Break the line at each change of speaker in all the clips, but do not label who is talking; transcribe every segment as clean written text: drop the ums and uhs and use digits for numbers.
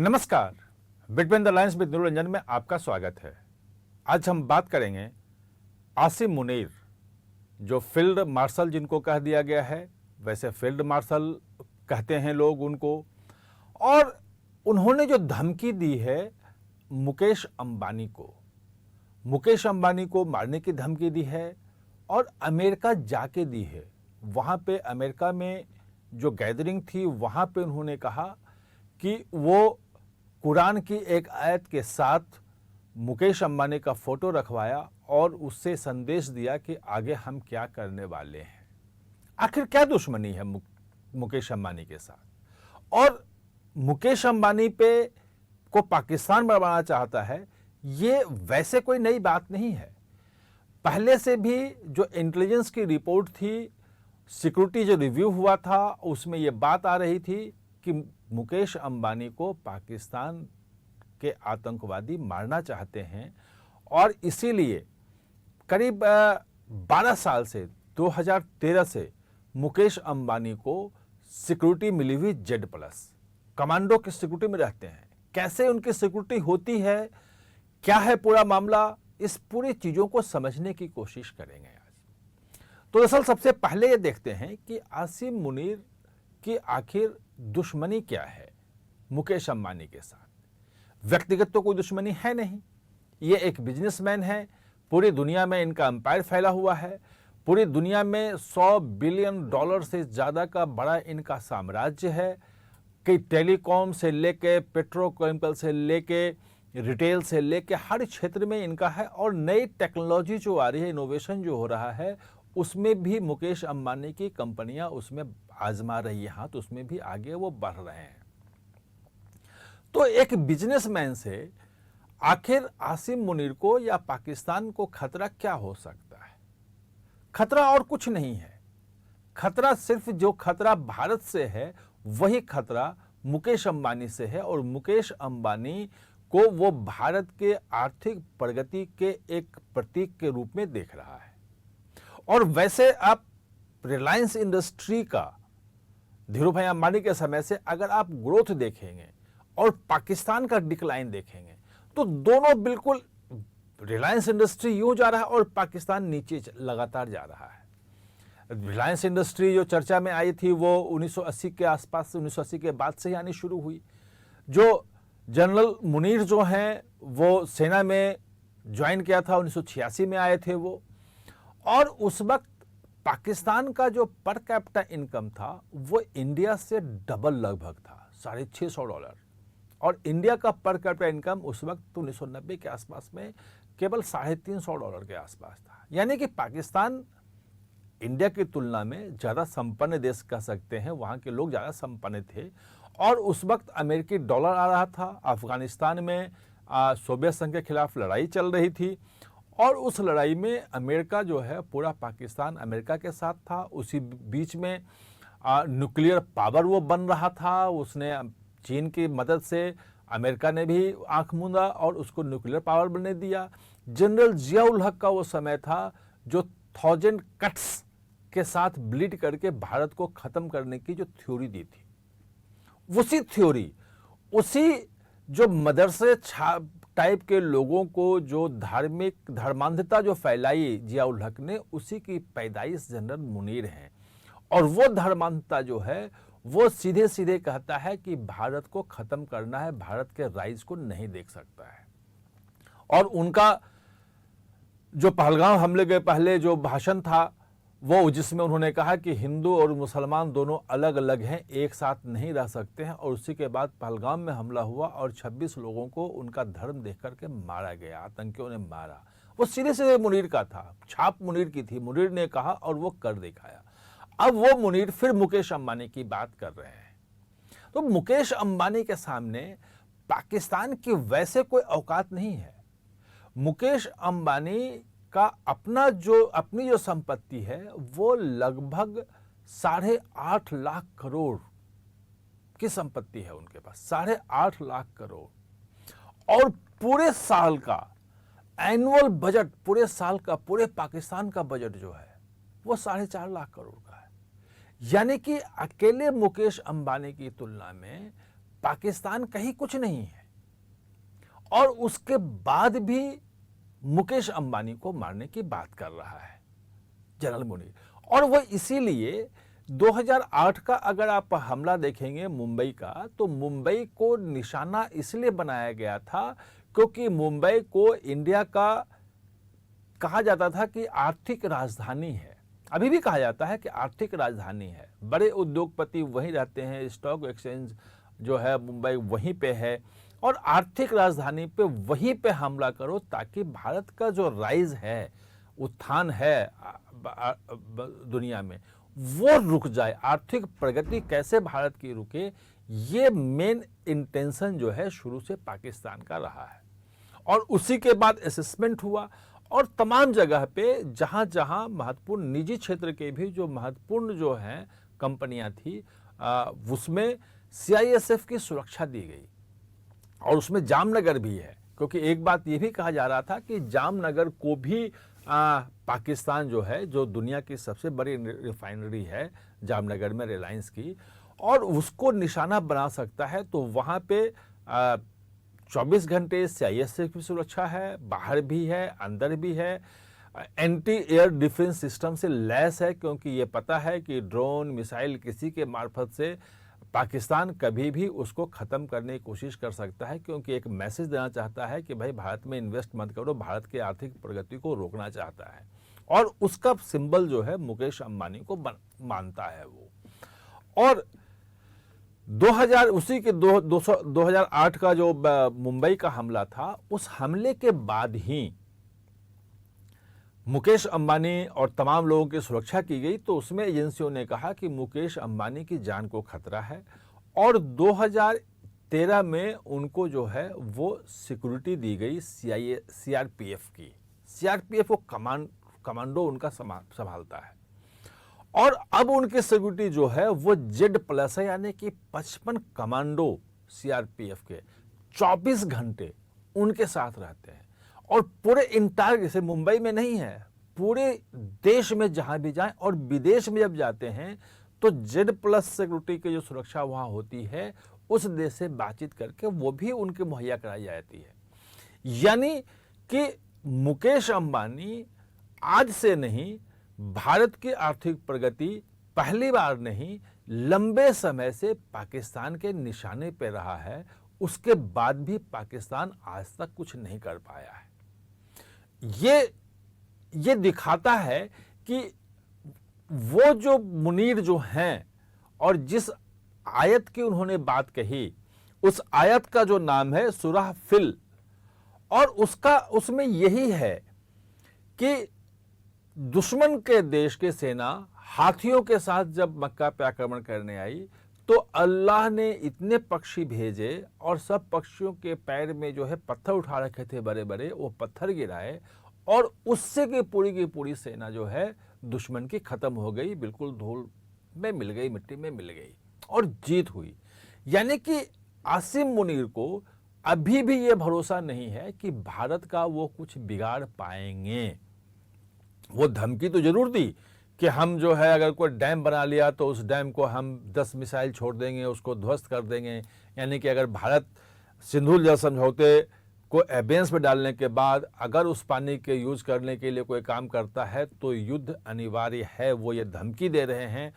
नमस्कार, between the lines with Niranjan में आपका स्वागत है। आज हम बात करेंगे आसिम मुनीर, जो फील्ड मार्शल जिनको कह दिया गया है, वैसे फील्ड मार्शल कहते हैं लोग उनको, और उन्होंने जो धमकी दी है मुकेश अंबानी को मारने की धमकी दी है और अमेरिका जाके दी है। वहाँ पे अमेरिका में जो गैदरिंग थी वहाँ पे उन्होंने कहा कि वो कुरान की एक आयत के साथ मुकेश अंबानी का फोटो रखवाया और उससे संदेश दिया कि आगे हम क्या करने वाले हैं। आखिर क्या दुश्मनी है मुकेश अंबानी के साथ, और मुकेश अंबानी पे को पाकिस्तान बनवाना चाहता है, ये वैसे कोई नई बात नहीं है। पहले से भी जो इंटेलिजेंस की रिपोर्ट थी, सिक्योरिटी जो रिव्यू हुआ था, उसमें ये बात आ रही थी कि मुकेश अंबानी को पाकिस्तान के आतंकवादी मारना चाहते हैं और इसीलिए करीब 12 साल से 2013 से मुकेश अंबानी को सिक्योरिटी मिली हुई Z+ कमांडो की सिक्योरिटी में रहते हैं। कैसे उनकी सिक्योरिटी होती है, क्या है पूरा मामला, इस पूरी चीज़ों को समझने की कोशिश करेंगे आज। तो दरअसल सबसे पहले ये देखते हैं कि आसिम मुनीर की आखिर दुश्मनी क्या है मुकेश अंबानी के साथ। व्यक्तिगत तो कोई दुश्मनी है नहीं, ये एक बिजनेसमैन है, पूरी दुनिया में इनका एम्पायर फैला हुआ है, पूरी दुनिया में $100 बिलियन से ज़्यादा का बड़ा इनका साम्राज्य है कि टेलीकॉम से लेके पेट्रोकेमिकल से लेके रिटेल से लेके हर क्षेत्र में इनका है। और नई टेक्नोलॉजी जो आ रही है, इनोवेशन जो हो रहा है, उसमें भी मुकेश अंबानी की कंपनियां उसमें आजमा रही है हाथ, उसमें भी आगे वो बढ़ रहे हैं। तो एक बिजनेसमैन से आखिर आसिम मुनीर को या पाकिस्तान को खतरा क्या हो सकता है? खतरा और कुछ नहीं है। खतरा सिर्फ जो खतरा भारत से है वही खतरा मुकेश अंबानी से है, और मुकेश अंबानी को वो भारत के आर्थिक प्रगति के एक प्रतीक के रूप में देख रहा है। और वैसे आप रिलायंस इंडस्ट्री का धीरूभाई अंबानी के समय से अगर आप ग्रोथ देखेंगे और पाकिस्तान का डिक्लाइन देखेंगे तो दोनों बिल्कुल, रिलायंस इंडस्ट्री यूं जा रहा है और पाकिस्तान नीचे लगातार जा रहा है। रिलायंस इंडस्ट्री जो चर्चा में आई थी वो 1980 के आसपास से, 1980 के बाद से ही आनी शुरू हुई। जो जनरल मुनीर जो हैं वो सेना में ज्वाइन किया था, 1986 में आए थे वो, और उस वक्त पाकिस्तान का जो पर कैपिटा इनकम था वो इंडिया से डबल लगभग था, $650, और इंडिया का पर कैपिटा इनकम उस वक्त 1990 के आसपास में केवल $350 के आसपास था। यानी कि पाकिस्तान इंडिया की तुलना में ज़्यादा संपन्न देश कह सकते हैं, वहाँ के लोग ज़्यादा संपन्न थे। और उस वक्त अमेरिकी डॉलर आ रहा था, अफगानिस्तान में सोवियत संघ के खिलाफ लड़ाई चल रही थी, और उस लड़ाई में अमेरिका जो है, पूरा पाकिस्तान अमेरिका के साथ था। उसी बीच में न्यूक्लियर पावर वो बन रहा था, उसने चीन की मदद से अमेरिका ने भी आंख मूंदा और उसको न्यूक्लियर पावर बनने दिया। जनरल जियाउल हक का वो समय था जो 1000 कट्स के साथ ब्लीड करके भारत को ख़त्म करने की जो थ्योरी दी थी, उसी थ्योरी, उसी जो मदरसे टाइप के लोगों को जो धार्मिक धर्मांधता जो फैलाई जियाउल हक ने, उसी की पैदाइश जनरल मुनीर हैं। और वो धर्मांधता जो है वो सीधे सीधे कहता है कि भारत को ख़त्म करना है, भारत के राइज को नहीं देख सकता है। और उनका जो पहलगाम हमले के पहले जो भाषण था वो, जिसमें उन्होंने कहा कि हिंदू और मुसलमान दोनों अलग अलग हैं, एक साथ नहीं रह सकते हैं, और उसी के बाद पहलगाम में हमला हुआ और 26 लोगों को उनका धर्म देख करके मारा गया, आतंकियों ने मारा। वो सीधे सीधे मुनीर का था, छाप मुनीर की थी, मुनीर ने कहा और वो कर दिखाया। अब वो मुनीर फिर मुकेश अंबानी की बात कर रहे हैं। तो मुकेश अंबानी के सामने पाकिस्तान की वैसे कोई औकात नहीं है। मुकेश अंबानी का अपनी जो संपत्ति है वो लगभग 8.5 लाख करोड़ की संपत्ति है उनके पास, 8.5 लाख करोड़। और पूरे साल का एनुअल बजट, पूरे साल का, पूरे पाकिस्तान का बजट जो है वो 4.5 लाख करोड़ का है। यानी कि अकेले मुकेश अंबानी की तुलना में पाकिस्तान कहीं कुछ नहीं है, और उसके बाद भी मुकेश अंबानी को मारने की बात कर रहा है जनरल मुनीर। और वो इसीलिए 2008 का अगर आप हमला देखेंगे मुंबई का, तो मुंबई को निशाना इसलिए बनाया गया था क्योंकि मुंबई को इंडिया का कहा जाता था कि आर्थिक राजधानी है, अभी भी कहा जाता है कि आर्थिक राजधानी है, बड़े उद्योगपति वहीं रहते हैं, स्टॉक एक्सचेंज जो है मुंबई वहीं पे है, और आर्थिक राजधानी पे वहीं पे हमला करो ताकि भारत का जो राइज है, उत्थान है दुनिया में, वो रुक जाए। आर्थिक प्रगति कैसे भारत की रुके, ये मेन इंटेंशन जो है शुरू से पाकिस्तान का रहा है। और उसी के बाद असेसमेंट हुआ, और तमाम जगह पे जहां जहां महत्वपूर्ण निजी क्षेत्र के भी जो महत्वपूर्ण जो हैं कंपनियां थी, उसमें सीआईएसएफ की सुरक्षा दी गई, और उसमें जामनगर भी है, क्योंकि एक बात ये भी कहा जा रहा था कि जामनगर को भी पाकिस्तान जो है, जो दुनिया की सबसे बड़ी रिफाइनरी है जामनगर में रिलायंस की, और उसको निशाना बना सकता है, तो वहाँ पे 24 घंटे सीआईएसएफ की सुरक्षा है, बाहर भी है, अंदर भी है, एंटी एयर डिफेंस सिस्टम से लैस है, क्योंकि ये पता है कि ड्रोन मिसाइल किसी के मार्फत से पाकिस्तान कभी भी उसको ख़त्म करने की कोशिश कर सकता है, क्योंकि एक मैसेज देना चाहता है कि भाई भारत में इन्वेस्ट मत करो, भारत के आर्थिक प्रगति को रोकना चाहता है, और उसका सिंबल जो है मुकेश अंबानी को मानता है वो। और 2008 का जो मुंबई का हमला था, उस हमले के बाद ही मुकेश अंबानी और तमाम लोगों की सुरक्षा की गई, तो उसमें एजेंसियों ने कहा कि मुकेश अंबानी की जान को खतरा है, और 2013 में उनको जो है वो सिक्योरिटी दी गई सीआरपीएफ की। सीआरपीएफ वो कमांडो उनका संभालता है, और अब उनकी सिक्योरिटी जो है वो Z+ है, यानी कि 55 कमांडो सीआरपीएफ के 24 घंटे उनके साथ रहते हैं, और पूरे इंटायर, जैसे मुंबई में नहीं है, पूरे देश में जहां भी जाएं, और विदेश में जब जाते हैं तो Z+ सिक्योरिटी की जो सुरक्षा वहां होती है, उस देश से बातचीत करके वो भी उनके मुहैया कराई जाती है। यानी कि मुकेश अंबानी आज से नहीं, भारत की आर्थिक प्रगति पहली बार नहीं, लंबे समय से पाकिस्तान के निशाने पे रहा है, उसके बाद भी पाकिस्तान आज तक कुछ नहीं कर पाया है। ये दिखाता है कि वो जो मुनीर जो हैं, और जिस आयत की उन्होंने बात कही, उस आयत का जो नाम है सूरह फिल, और उसमें यही है कि दुश्मन के देश की सेना हाथियों के साथ जब मक्का पे आक्रमण करने आई, तो अल्लाह ने इतने पक्षी भेजे, और सब पक्षियों के पैर में जो है पत्थर उठा रखे थे बड़े बड़े, वो पत्थर गिराए, और उससे की पूरी सेना जो है दुश्मन की खत्म हो गई, बिल्कुल धूल में मिल गई, मिट्टी में मिल गई, और जीत हुई। यानी कि आसिम मुनीर को अभी भी ये भरोसा नहीं है कि भारत का वो कुछ बिगाड़ पाएंगे। वो धमकी तो जरूर दी कि हम जो है अगर कोई डैम बना लिया तो उस डैम को हम 10 मिसाइल छोड़ देंगे, उसको ध्वस्त कर देंगे। यानी कि अगर भारत सिंधु जल समझौते को एबेंस में डालने के बाद अगर उस पानी के यूज करने के लिए कोई काम करता है तो युद्ध अनिवार्य है, वो ये धमकी दे रहे हैं।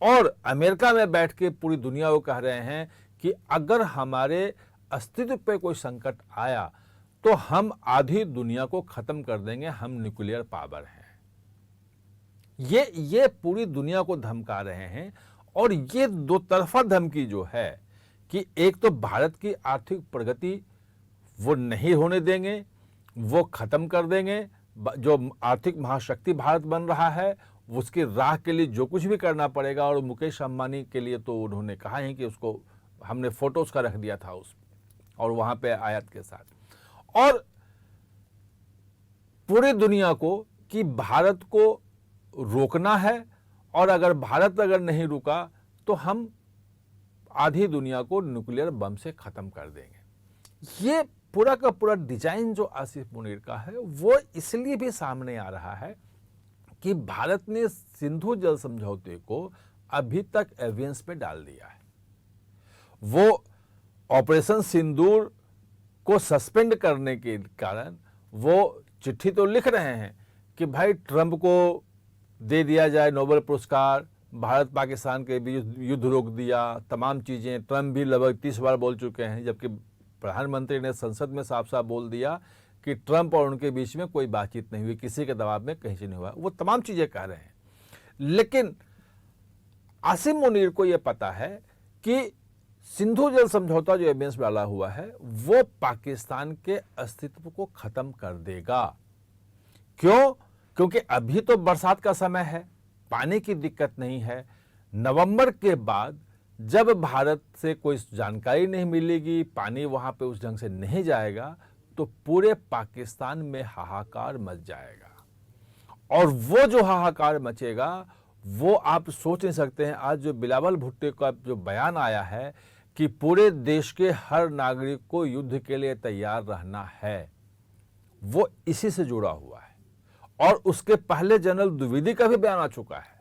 और अमेरिका में बैठ के पूरी दुनिया को कह रहे हैं कि अगर हमारे अस्तित्व पे कोई संकट आया तो हम आधी दुनिया को खत्म कर देंगे, हम न्यूक्लियर पावर हैं। ये पूरी दुनिया को धमका रहे हैं। और ये दो तरफा धमकी जो है कि एक तो भारत की आर्थिक प्रगति वो नहीं होने देंगे, वो खत्म कर देंगे, जो आर्थिक महाशक्ति भारत बन रहा है उसकी राह के लिए जो कुछ भी करना पड़ेगा। और मुकेश अंबानी के लिए तो उन्होंने कहा है कि उसको हमने फोटो उसका रख दिया था उस, और वहां पे आयत के साथ, और पूरी दुनिया को कि भारत को रोकना है, और अगर भारत नहीं रुका तो हम आधी दुनिया को न्यूक्लियर बम से खत्म कर देंगे। ये पूरा का पूरा डिजाइन जो आसिफ मुनीर का है वो इसलिए भी सामने आ रहा है कि भारत ने सिंधु जल समझौते को अभी तक एवियंस पे डाल दिया है। वो ऑपरेशन सिंदूर को सस्पेंड करने के कारण वो चिट्ठी तो लिख रहे हैं कि भाई ट्रंप को दे दिया जाए नोबेल पुरस्कार, भारत पाकिस्तान के बीच युद्ध रोक दिया, तमाम चीज़ें। ट्रंप भी लगभग 30 बार बोल चुके हैं, जबकि प्रधानमंत्री ने संसद में साफ साफ बोल दिया कि ट्रंप और उनके बीच में कोई बातचीत नहीं हुई, किसी के दबाव में कहीं से नहीं हुआ। वो तमाम चीज़ें कह रहे हैं, लेकिन आसिम मुनीर को यह पता है कि सिंधु जल समझौता जो एबियंस में डाला हुआ है वो पाकिस्तान के अस्तित्व को खत्म कर देगा। क्यों? क्योंकि अभी तो बरसात का समय है, पानी की दिक्कत नहीं है। नवंबर के बाद जब भारत से कोई जानकारी नहीं मिलेगी, पानी वहां पे उस ढंग से नहीं जाएगा, तो पूरे पाकिस्तान में हाहाकार मच जाएगा। और वो जो हाहाकार मचेगा वो आप सोच नहीं सकते हैं। आज जो बिलावल भुट्टो का जो बयान आया है कि पूरे देश के हर नागरिक को युद्ध के लिए तैयार रहना है, वो इसी से जुड़ा हुआ है। और उसके पहले जनरल द्विवेदी का भी बयान आ चुका है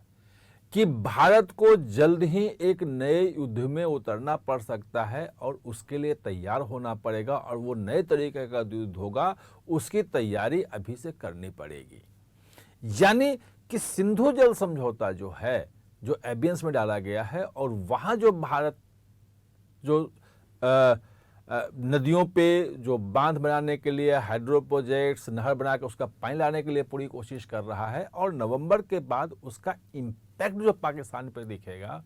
कि भारत को जल्द ही एक नए युद्ध में उतरना पड़ सकता है और उसके लिए तैयार होना पड़ेगा, और वो नए तरीके का युद्ध होगा, उसकी तैयारी अभी से करनी पड़ेगी। यानी कि सिंधु जल समझौता जो है, जो एबियंस में डाला गया है, और वहां जो भारत जो नदियों पे जो बांध बनाने के लिए हाइड्रो प्रोजेक्ट्स, नहर बना के उसका पानी लाने के लिए पूरी कोशिश कर रहा है, और नवंबर के बाद उसका इम्पैक्ट जो पाकिस्तान पर दिखेगा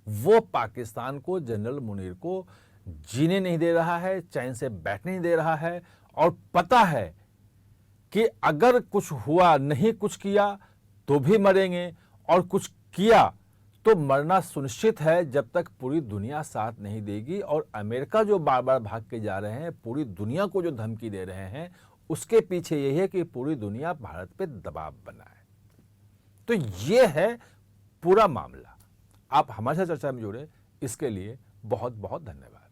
वो पाकिस्तान को, जनरल मुनीर को जीने नहीं दे रहा है, चैन से बैठने नहीं दे रहा है। और पता है कि अगर कुछ हुआ, नहीं कुछ किया तो भी मरेंगे, और कुछ किया तो मरना सुनिश्चित है जब तक पूरी दुनिया साथ नहीं देगी। और अमेरिका जो बार बार भाग के जा रहे हैं, पूरी दुनिया को जो धमकी दे रहे हैं, उसके पीछे यही है कि पूरी दुनिया भारत पे दबाव बनाए। तो ये है पूरा मामला। आप हमारे साथ चर्चा में जुड़े, इसके लिए बहुत बहुत धन्यवाद।